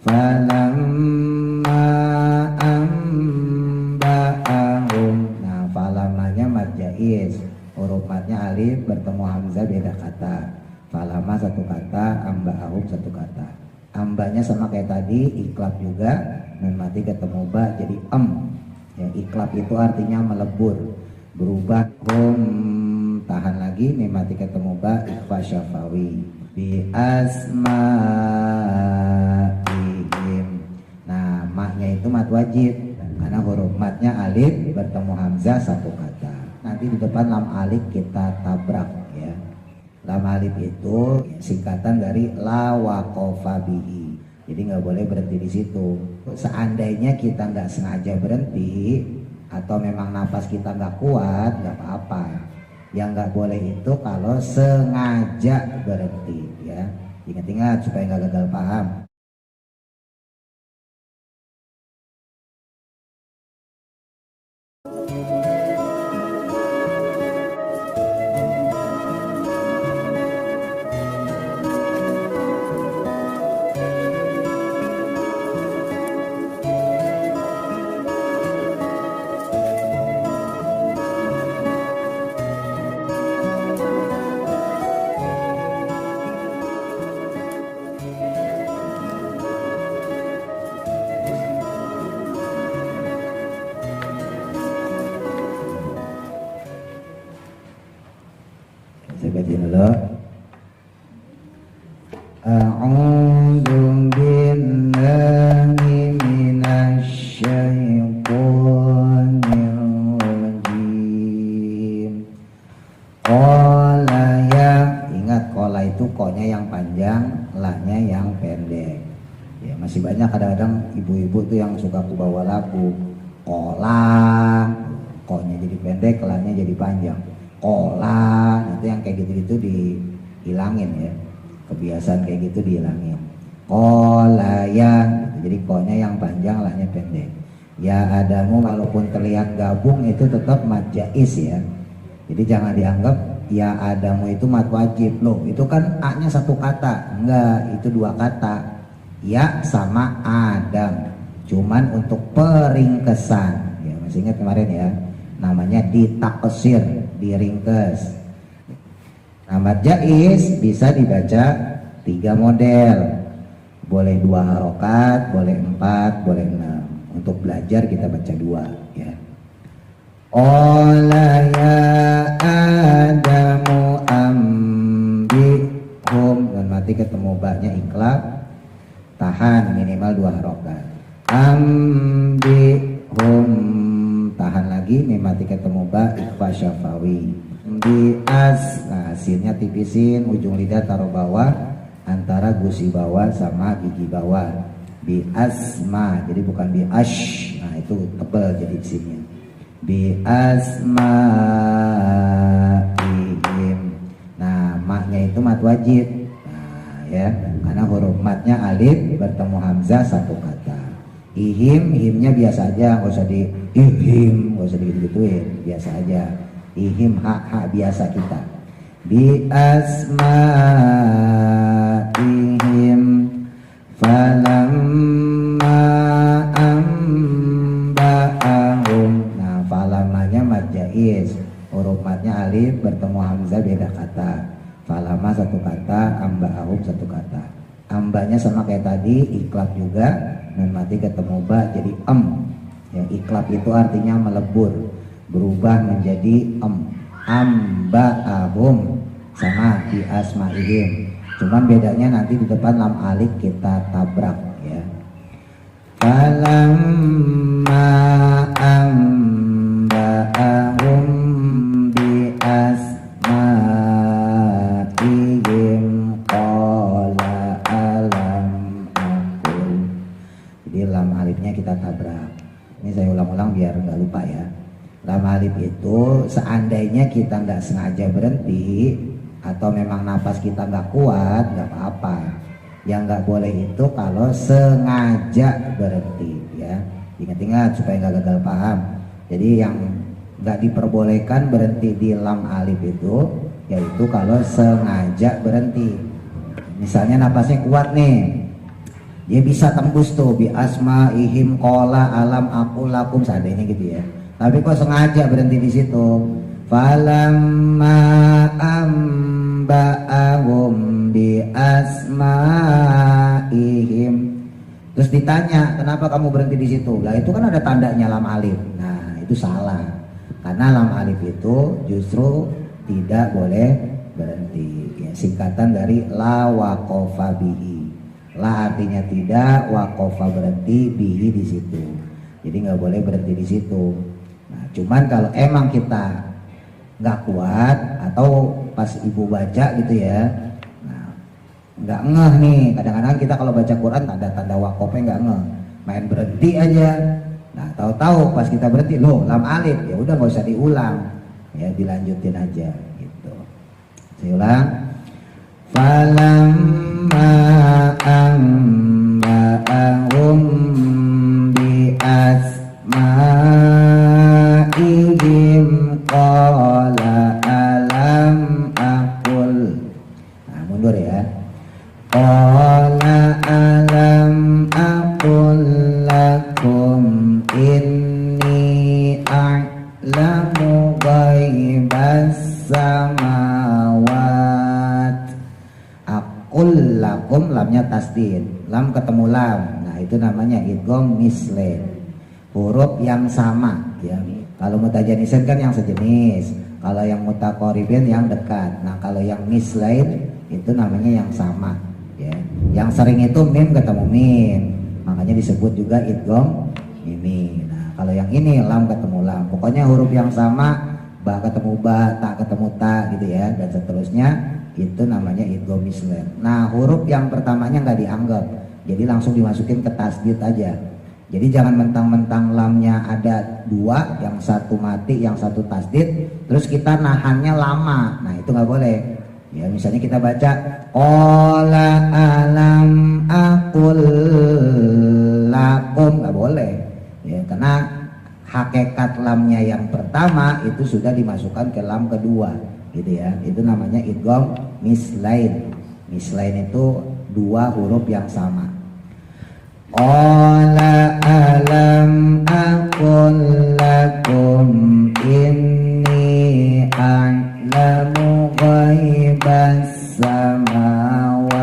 falamma amba'ahum. Nah, falamanya mad jaiz, huruf madnya alif bertemu hamzah beda kata. Falama satu kata, amba'ahum satu kata. Ambanya sama kayak tadi, iklab juga, nun mati ketemu ba jadi ya, iklab itu artinya melebur, berubah. Tahan lagi, nun mati ketemu ba, ikhfa syafawi. Bi asma'ihim. Nah, maknya itu mad wajib karena huruf madnya alif bertemu hamzah satu kata. Nanti di depan lam alif kita tabrak ya. Lam alif itu singkatan dari la waqafa bihi. Jadi nggak boleh berhenti di situ. Seandainya kita nggak sengaja berhenti atau memang napas kita nggak kuat, nggak apa-apa. Yang nggak boleh itu kalau sengaja berhenti ya. Ingat-ingat supaya nggak gagal paham. Saya baca dulu. A'udzu billahi minasy syaithanir rajim. Qala ya, ingat qala itu ko-nya yang panjang, la-nya yang pendek. Ya, masih banyak kadang-kadang ibu-ibu tuh yang suka kubawa lagu. Qala, ko-nya jadi pendek, la-nya jadi panjang. Kola, itu yang kayak gitu-gitu dihilangin ya, kebiasaan kayak gitu dihilangin. Kola ya, jadi ko-nya yang panjang, la-nya pendek. Ya Adamu walaupun terlihat gabung itu tetap mad jaiz ya. Jadi jangan dianggap ya Adamu itu mad wajib loh. Itu kan a-nya satu kata, enggak, itu dua kata. Ya sama Adam, cuman untuk peringkesan. Ya masih ingat kemarin ya, namanya ditaksir, diringkes. Nah, mad jaiz bisa dibaca 3 model. Boleh 2 harokat, boleh 4, boleh 6. Untuk belajar kita baca 2 ya. Qala ya Adamu ambihum, dan mati ketemu ba-nya iklab, tahan minimal 2 harokat. Ambihum, tahan lagi, mati ketemu ba, ikhfa syafawi. Bias, nah sinnya tipisin, ujung lidah taruh bawah antara gusi bawah sama gigi bawah. Biasma, jadi bukan biash, nah itu tebal jadi sinnya. Biasma'ihim. Nah, maknya itu mad wajib. Nah, ya, karena huruf madnya alif bertemu hamzah satu kata. Ihim, himnya biasa aja, nggak usah di ihim, nggak usah digituin, biasa aja. Ihim, hak biasa kita. Bi asma'ihim falamma amba'ahum. Nah, falamanya mad jaiz, huruf madnya alif bertemu hamzah beda kata. Falama satu kata, amba'ahum satu kata. Ambanya sama kayak tadi, iklab juga, nun mati ketemu ba jadi ya, iklab itu artinya melebur, berubah menjadi amba'ahum sama bi asma'ihim. Cuman bedanya nanti di depan lam alif kita tabrak ya. Falamma amba'ahum bi asma'ihim qala alam aqul. Jadi lam alifnya kita tabrak. Ini saya ulang-ulang biar nggak lupa ya. Lam alif itu seandainya kita nggak sengaja berhenti atau memang napas kita nggak kuat, nggak apa-apa. Yang nggak boleh itu kalau sengaja berhenti ya. Ingat-ingat supaya nggak gagal paham. Jadi yang nggak diperbolehkan berhenti di lam alif itu yaitu kalau sengaja berhenti. Misalnya napasnya kuat nih, Dia bisa tembus tuh bi asmaihim qala alam aqul lakum seandainya gitu ya. Tapi kok sengaja berhenti di situ. Falamma amba'ahum bi asmaihim. Terus ditanya, kenapa kamu berhenti di situ? Lah itu kan ada tandanya lam alif. Nah, itu salah. Karena lam alif itu justru tidak boleh berhenti. Ya, singkatan dari la waqafa bihi. La artinya tidak, waqafa berhenti, bihi di situ. Jadi nggak boleh berhenti di situ. Nah, cuman kalau emang kita nggak kuat atau pas ibu baca gitu ya, nah, nggak ngeh nih. Kadang-kadang kita kalau baca Quran tanda-tanda waqafnya nggak ngeh, main berhenti aja. Nah, tahu-tahu pas kita berhenti, loh lam alif, ya udah nggak usah diulang, ya dilanjutin aja gitu. Saya ulang. Falamma amba'ahum bi asma'ihim qala alam aqul. Nah, mundur ya. Qala alam aqul lakum inni a'lamu ghaibas samawat. Aqul lakum, lamnya tasdid, lam ketemu lam. Nah, itu namanya idgham mislain, huruf yang sama ya. Kalau mutajanisin kan yang sejenis, kalau yang mutaqaribin yang dekat. Nah, kalau yang mislain itu namanya yang sama ya. Yang sering itu mim ketemu mim, makanya disebut juga idgham mimi. Nah, kalau yang ini lam ketemu lam, pokoknya huruf yang sama, ba ketemu ba, ta ketemu ta gitu ya, dan seterusnya, itu namanya idgham mislain. Nah, huruf yang pertamanya nggak dianggap, jadi langsung dimasukin ke tasdid aja. Jadi jangan mentang-mentang lamnya ada dua, yang satu mati, yang satu tasdid, terus kita nahannya lama. Nah, itu nggak boleh. Ya, misalnya kita baca qala alam aqul lakum, nggak boleh. Ya, karena hakikat lamnya yang pertama itu sudah dimasukkan ke lam kedua, gitu ya. Itu namanya idgham mislain. Mislain itu dua huruf yang sama. Qala alam aqul lakum inni a'lamu ghaibas samawat.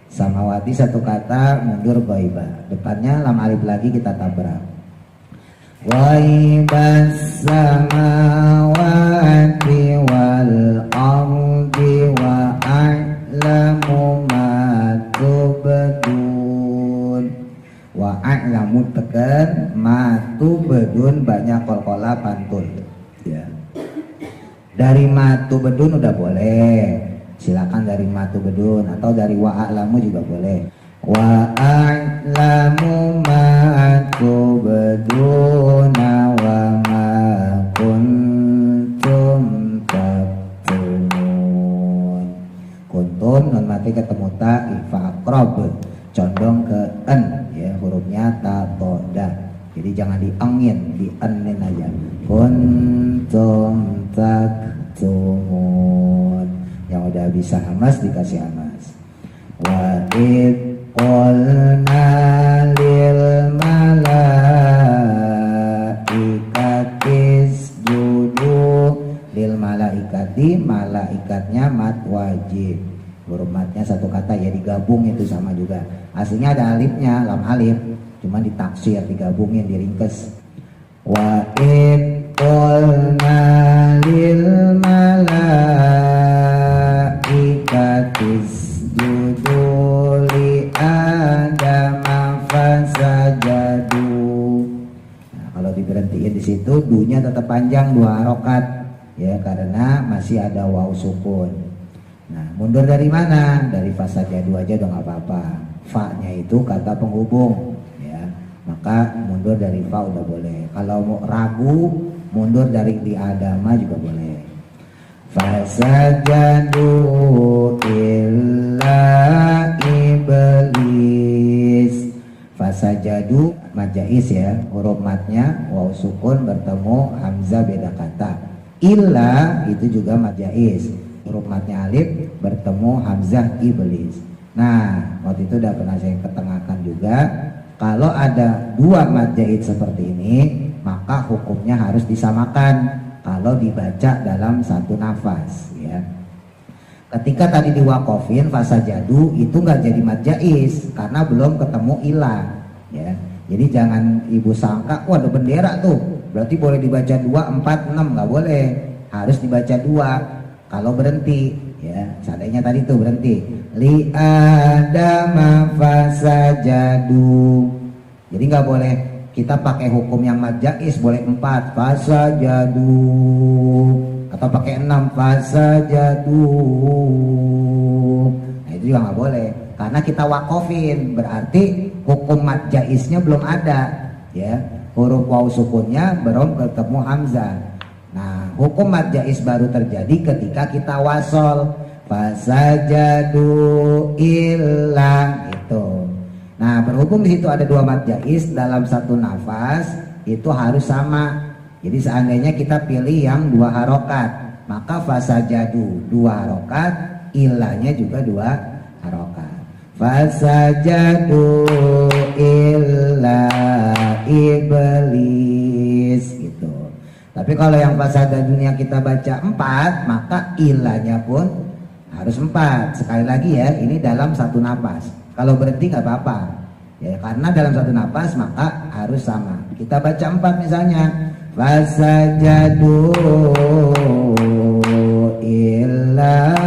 Samawati satu kata, mundur ghaibah. Depannya lam alif lagi kita tabrak. Ghaibas samawati wal ardi wa a'lamu ma tubdun. Wa a'lamu tekan, ma tubdun banyak qalqalah pantul ya. Dari ma tubdun udah boleh, silakan dari ma tubdun, atau dari wa a'lamu juga boleh. Wa a'lamu ma tubduna wa ma kuntum taktumun. Kuntum non mati ketemu ta, ifa aqrab, condong ke en ya, hurufnya ta to da. Jadi jangan diangin, dienin aja. Kuntum taktumun. Yang udah bisa hamas dikasih hamas. Wa id qulna lil malaikati isjudu. Lil malaikati, malaikatnya mat wajib, huruf matnya satu kata ya, digabung itu sama juga. Aslinya ada alifnya, lam alif, cuma ditaksir, digabungin, diringkes. Wa id qulna lil malaikati isjudu li adama fasajadu. Nah, kalau diberhentiin di situ, dunya tetap panjang 2 harokat ya, karena masih ada waw sukun. Nah, mundur dari mana? Dari fasajadu aja udah nggak apa-apa. Fa-nya itu kata penghubung ya, maka mundur dari fa udah boleh. Kalau mau ragu, mundur dari di adama juga boleh. Fasajadu illa iblis. Fasajadu majais ya, huruf matnya waw sukun bertemu hamzah beda kata. Illa itu juga majais, huruf matnya alif bertemu hamzah iblis. Nah, waktu itu udah pernah saya ketengahkan juga, kalau ada dua mad jaid seperti ini, maka hukumnya harus disamakan kalau dibaca dalam satu nafas, ya. Ketika tadi diwakofin fasajadu itu nggak jadi mad jaiz karena belum ketemu ilah, ya. Jadi jangan ibu sangka, wah ada bendera tuh, berarti boleh dibaca 2, 4, 6, nggak boleh, harus dibaca 2 kalau berhenti, ya. Seandainya tadi tuh berhenti, li adama fasajadu, jadi nggak boleh kita pakai hukum yang mad jaiz, boleh 4 fasajadu atau pakai 6 fasajadu. Nah itu juga nggak boleh karena kita wakofin, berarti hukum mad jaiznya belum ada, ya. Huruf waw sukunnya belum ketemu hamzah. Nah hukum mad jaiz baru terjadi ketika kita wasol fasajadu ilang itu. Nah berhubung di situ ada dua mad jaiz dalam satu nafas, itu harus sama. Jadi seandainya kita pilih yang 2 harokat, maka fasajadu 2 harokat, ilahnya juga 2 harokat. Fasajadu illa iblis gitu. Tapi kalau yang fasajadunya kita baca 4, maka ilahnya pun harus 4. Sekali lagi ya, ini dalam satu napas. Kalau berhenti nggak apa-apa, ya, karena dalam satu napas maka harus sama. Kita baca 4 misalnya, fasajadu illa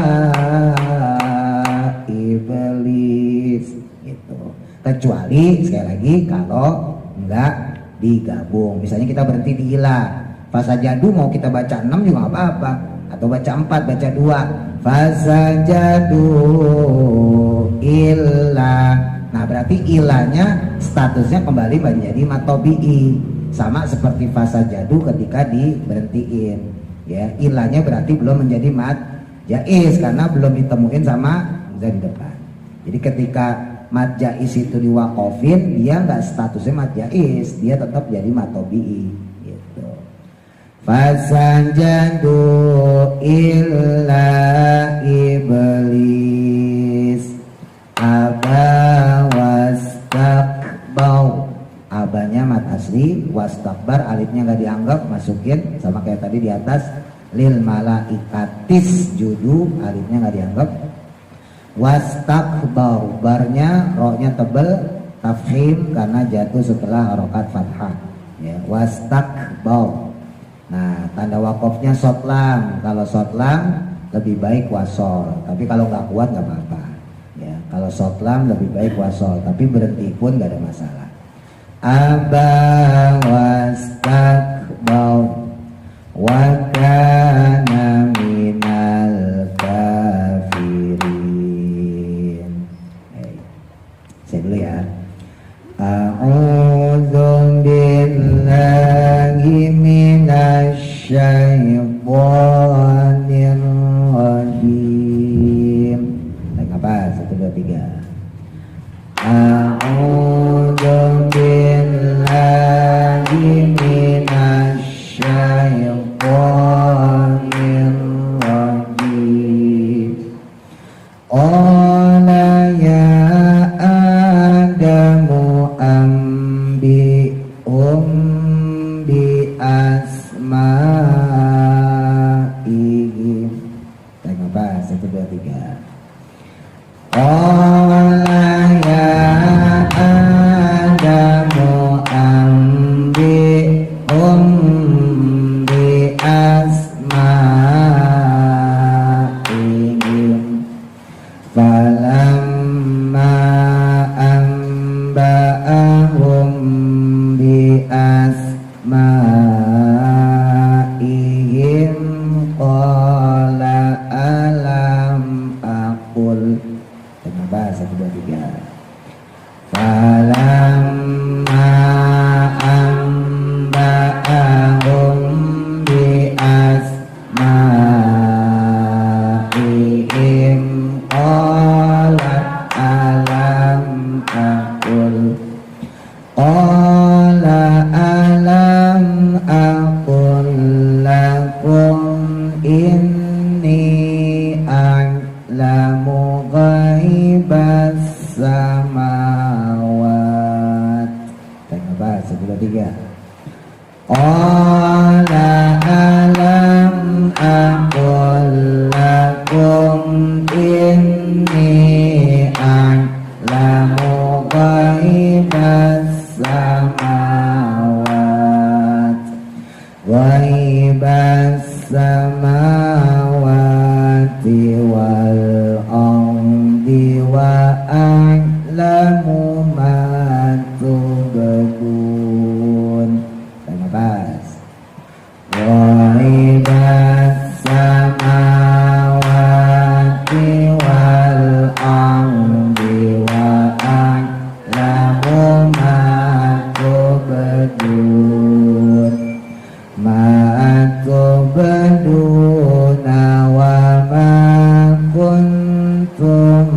iblis gitu. Kecuali sekali lagi kalau enggak digabung, misalnya kita berhenti di ilah, fasajadu mau kita baca 6 juga nggak apa-apa, atau baca 4, baca 2, fasajadu illa. Nah berarti ilahnya statusnya kembali menjadi matobi'i, sama seperti fasajadu ketika diberhentiin, ya. Ilahnya berarti belum menjadi mad jaiz karena belum ditemuin sama hamzah di depan. Jadi ketika mad jaiz itu diwakofin, dia nggak statusnya mad jaiz, dia tetap jadi matobi'i gitu. Fasajadu illa iblis aba wastakbau. Abanya mat asli, wastakbar alifnya nggak dianggap, masukin sama kayak tadi di atas, lil malaikatis judu alifnya nggak dianggap, wastakbau barnya roknya tebel, tafhim karena jatuh setelah harokat fathah, ya. Wastakbau. Nah tanda wakofnya sotlam, kalau sotlam lebih baik wasol, tapi kalau nggak kuat nggak apa-apa, ya. Kalau sotlam lebih baik wasol, tapi berhenti pun nggak ada masalah. Aba wastakbau wa kana minal kafirin. Saya dulu ya. A'udzu billahi minasy syaithanir rajim. Baik, apa? 1, 2, 3. A'udzu billahi minasy syaithanir rajim. Qala ya Adamu ambi'hum bi asma'ihim. Baik, apa? 1, 2, 3. Qala ya Adamu ambi'hum bi asma'ihim. Falamma amba'ahum bi asma'ihim qala alam aqul. Kenapa? 1, 2, 3. Falamma amba'ahum bi asma'ihim qala alam aqul. Qala alam aqul lakum inni a'lamu ghaibat 3. Qala alam aqul lakum inni a'lamu ghaibas samawati wal ardi wa a'lamu ma tubdun. Nafas. Ghaibas samawati wal ardi wa a'lamu ma tubdun. Ma'atubaduna wa ma kuntum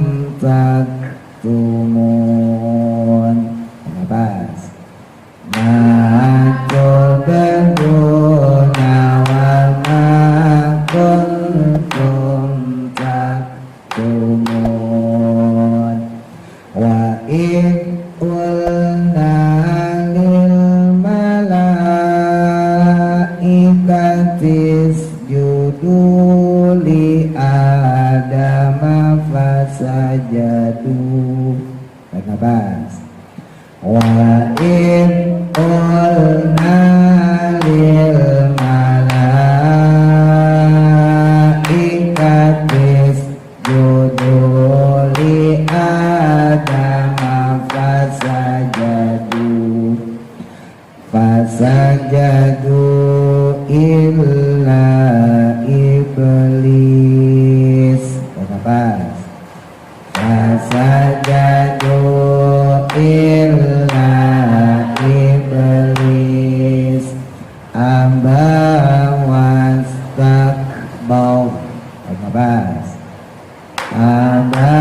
taktumun. Nafas. Ma'atubaduna wa ma kuntum taktumun. Wa in qulna lil isjudu li adama fasajadu. Nafas. Wa in qulna lil malaikati isjudu li adama fasajadu illa iblis. Nafas. Fasajadu illa iblis aba wastakbar. Nafas. Aba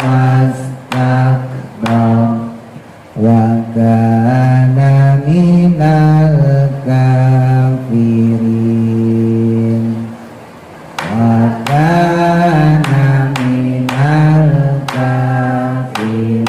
wastakbar wa kana minal kafirin. Wa kana minal kafirin.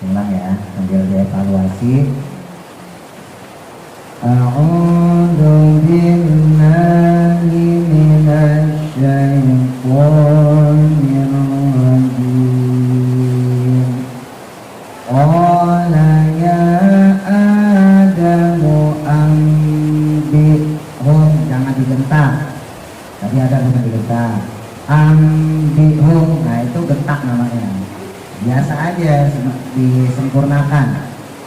Ulang ya, sambil dievaluasi. A'udzu billahi minasy syaithanir rajim. Qala ya Adamu ambihum, jangan digentak. Tadi ada bukan digentak. Ambihum, nah itu gentak namanya. Biasa aja disempurnakan.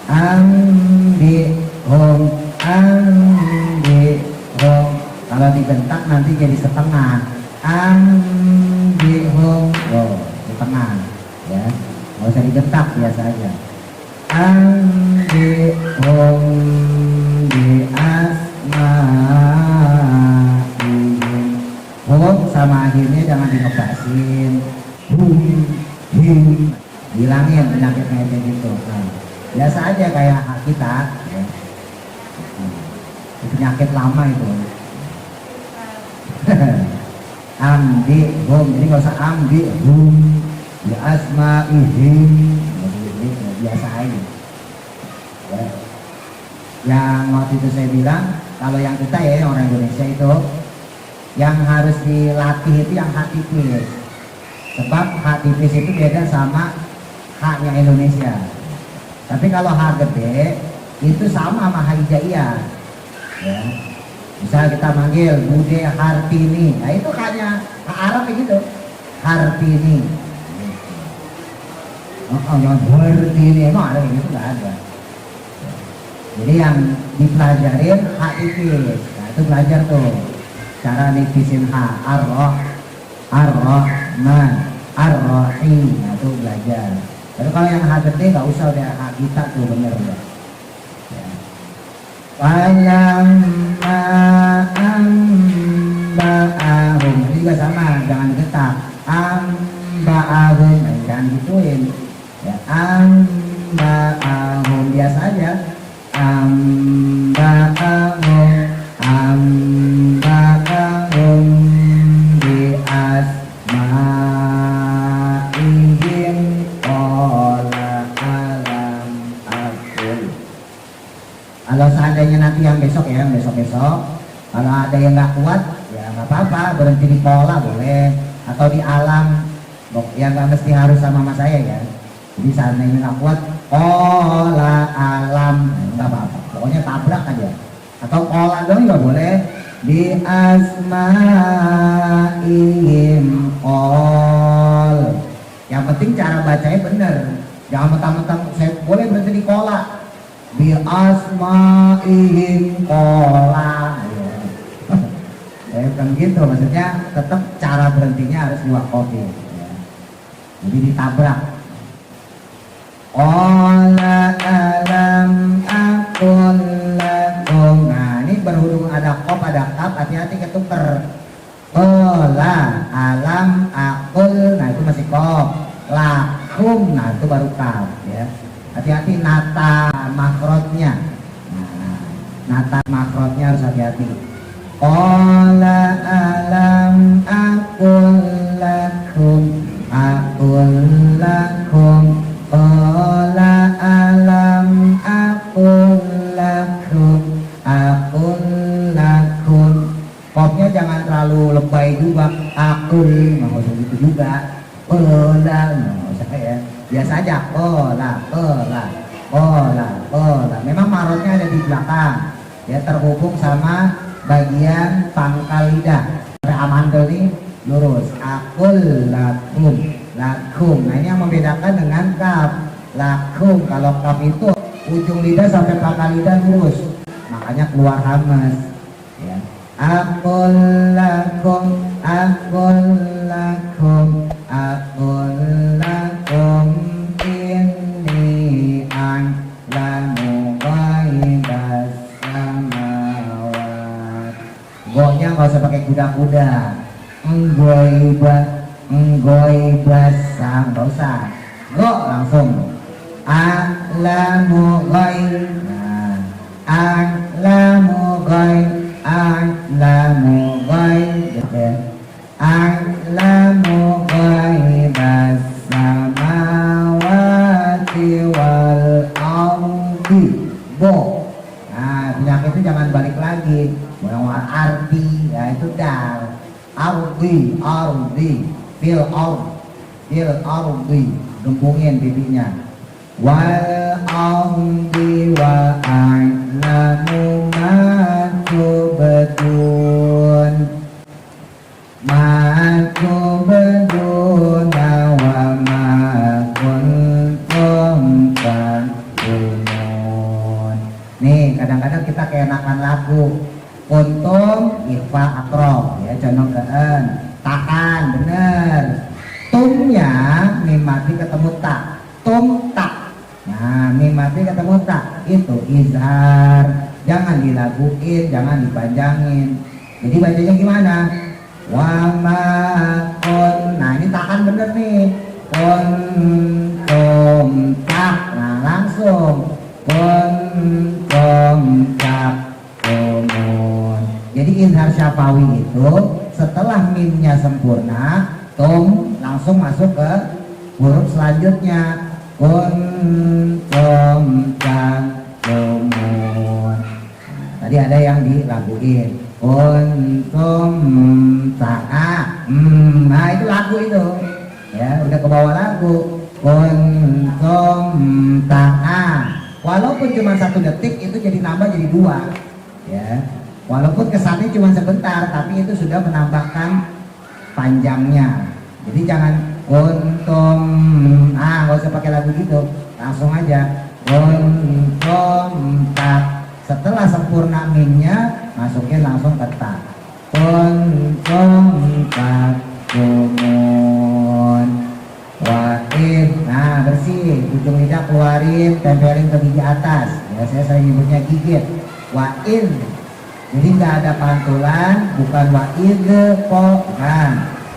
Ambihum, ambihum. Kalau dibentak nanti jadi setengah. Ambihum, oh setengah ya. Nggak usah dibentak, biasa aja. Ambihum bi asma'ihim. Hum sama akhirnya jangan dinobasin. Hilangin penyakitnya kayak gitu. Nah, biasa aja kayak hak kita ya. Penyakit lama itu. Ambi hum, jadi nggak usah ambi hum ya asma'ihim, biasa aja ya. Yang waktu itu saya bilang kalau yang kita ya orang Indonesia itu yang harus dilatih itu yang hak tipis. Sebab hak tipis itu beda sama H-nya Indonesia. Tapi kalau H gede itu sama sama H hijaiyah. Ya. Misal kita manggil Bude Hartini, nah itu H-nya H Arab gitu, Hartini. Yang Hartini emang ada gitu, nggak ada. Jadi yang dipelajarin H tipis. Nah itu belajar tuh cara nipisin H. Ar-Rahman, Ar-Rahim. Nah itu belajar. Tapi kalau yang H gede nggak usah, udah H kita tuh bener udah. Ya. Falamma amba'ahum, ini juga sama, jangan getak. Amba'ahum, jangan gituin. Ya, amba'ahum biasa aja. Amba'ahum bi asma'ihim qala alam aqul. Kalau seandainya nanti yang besok ya, kalau ada yang nggak kuat ya nggak apa-apa, berhenti di pola boleh, atau di alam, ya nggak mesti harus sama mas saya ya. Jadi seandainya nggak kuat pola alam nggak apa-apa, pokoknya tabrak aja, atau pola dong juga boleh. Di asma'ihim qol, yang penting cara bacanya bener, jangan mentang-mentang saya boleh berhenti di pola. Bi asma'ihim qola ya. Bukan gitu, maksudnya tetap cara berhentinya harus diwakofin ya. Jadi ditabrak. Qola alam aqul lakum. Nah ini berhubung ada qaf ada kaf, hati-hati ketuker. Qola alam aqul, nah itu masih qaf. Lakum, nah itu baru kaf ya. Hati-hati nata makrotnya. Nah, nata makrotnya harus hati-hati. Qala alam aqul lakum, aqul lakum. Qala alam aqul lakum, aqul lakum. Qafnya jangan terlalu lebay juga. Aqul, nggak usah gitu juga. Qala, nggak usah ya. Biasa aja, kola. Memang marotnya ada di belakang, ya terhubung sama bagian pangkal lidah. Sampai amandel ini lurus. Akul lakum. Nah ini yang membedakan dengan kaf. Lakum, kalau kaf itu ujung lidah sampai pangkal lidah lurus, makanya keluar hamas. Ya. Akul lakum, akul lakum, akul lakum. Inni a'lamu ghaibas samawat. Goknya nggak usah pakai kuda-kuda. Nggoibas sam, nggak usah. Gok langsung. A'lamu ghaib. Nah, a'lamu ghaib, a'lamu ghaib. A'lamu ghaibas samawati wal ardi. Bo. Nah, penyakit itu jangan balik lagi. Yang ardi, ya itu dal. Ardi, fil ardi, gembungin bibinya. Wal ardi wa a'lamu ma tubdun. Wa ma kuntum taktumun. Nih kadang-kadang kita keenakan lagu. Kuntum ikhfa akrob ya, contoh keen. Takan bener. Tumnya mim mati ketemu tak. Tum tak. Nah mim mati ketemu tak, itu izhar. Jangan dilaguin, jangan dipanjangin. Jadi bacanya gimana? Wa ma kun. Nah ini tahan bener nih. Kuntum tak. Nah langsung kuntum tak tumun. Jadi izhar syafawi itu setelah mimnya sempurna, tum langsung masuk ke huruf selanjutnya. Kuntum tak tumun. Tadi ada yang dilaguin. Kuntum ta'a. Nah itu lagu itu. Ya udah ke bawah lagu. kuntum walaupun cuma 1 detik itu jadi nambah jadi 2 ya, walaupun kesannya cuma sebentar tapi itu sudah menambahkan panjangnya. Jadi jangan kuntum nggak usah pakai lagu gitu, langsung aja kuntum setelah sempurna minnya masukin langsung ke ta. Kuntum takumun wa'id. Nah bersih, ujung lidah keluarin, tempelin ke gigi atas ya, saya sering nyebutnya gigit. Wa'id, jadi nggak ada pantulan, bukan wa'id po,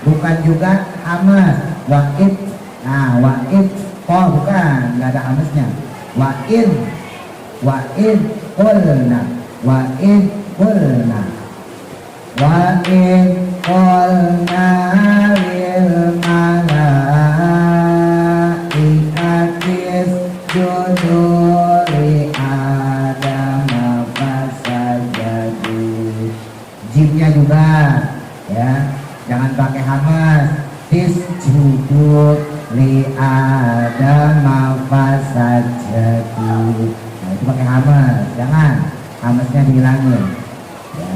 bukan juga hamas. Wa'id, nah wa'id po bukan, nggak ada hamasnya. Wa'id qulna, wa'id qulna, wa'id qulna lil malaikatis judu li Adam fasajadu. Jimnya juga ya, jangan pakai hamas. Isjudu li Adam fasajadu. Nah itu pakai hamas, jangan hamasnya dihilangin ya.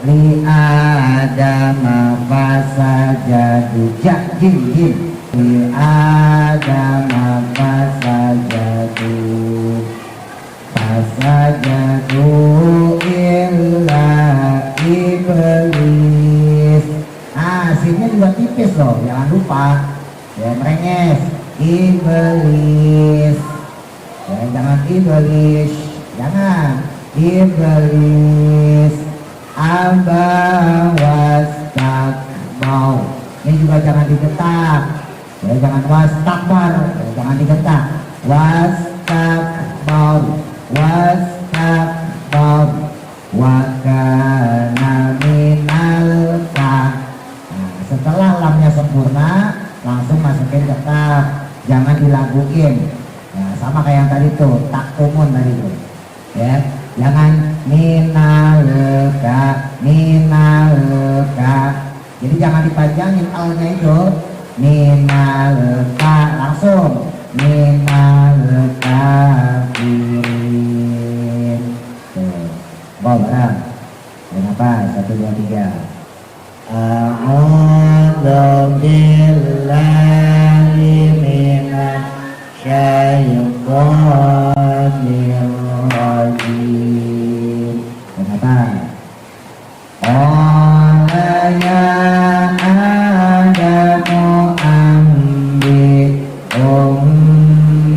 Li Adam fasajadu, jim li Adam fasajadu illa iblis. Sinnya juga tipis loh, jangan lupa ya, merenges. Iblis ya, jangan iblis, jangan iblis. Aba wastakbar, ini juga jangan digetak ya, jangan wastakbar ya, jangan digetak. Wastakbar wa kana minal setelah lamnya sempurna langsung masukin ke ta, jangan dilaguin ya, sama kayak yang tadi tuh takumun tadi tuh ya, jangan minalka, jadi jangan dipanjangin alnya itu. Minalka langsung minalka kirin tuh. Barang kenapa 1 2 3. A'udzu billahi minasy syaithanir rajim. Kenapa? Qala ya Adamu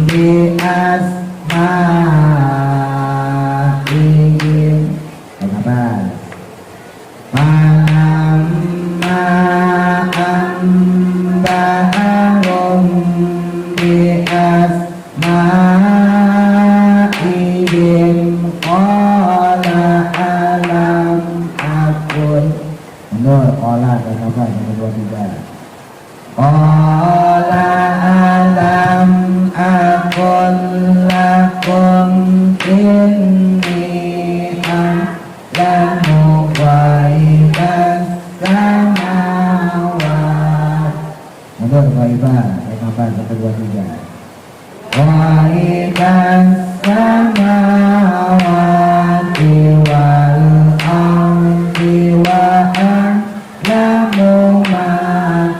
bi asma'ihim. Kenapa? Amba'ahum bi asma'ihim qala alam akun. Benar, qala kenapa? Yang 2 3. Qala alam akun lakum inni a'lamu ghaibas samawat. Benar, ghaibah. Kenapa? 1 2 3. Ghaibas samawati wal ardi wa a'lamu ma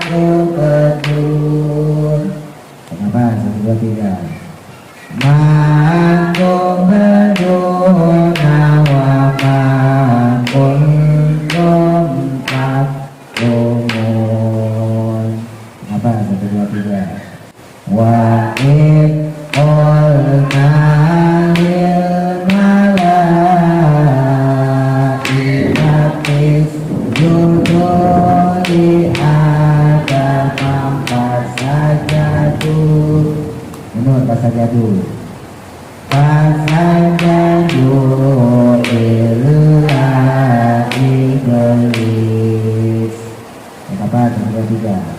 tubdun. Kenapa? 1 2 3. Ma tubduna wa ma kuntum taktumun. Kenapa? 1 2 3. Wa id qulna lil malaikatis judu li Adam fasajadu. Benar, fasajadu. Fasajadu illa iblis. Kenapa? 1 2 3.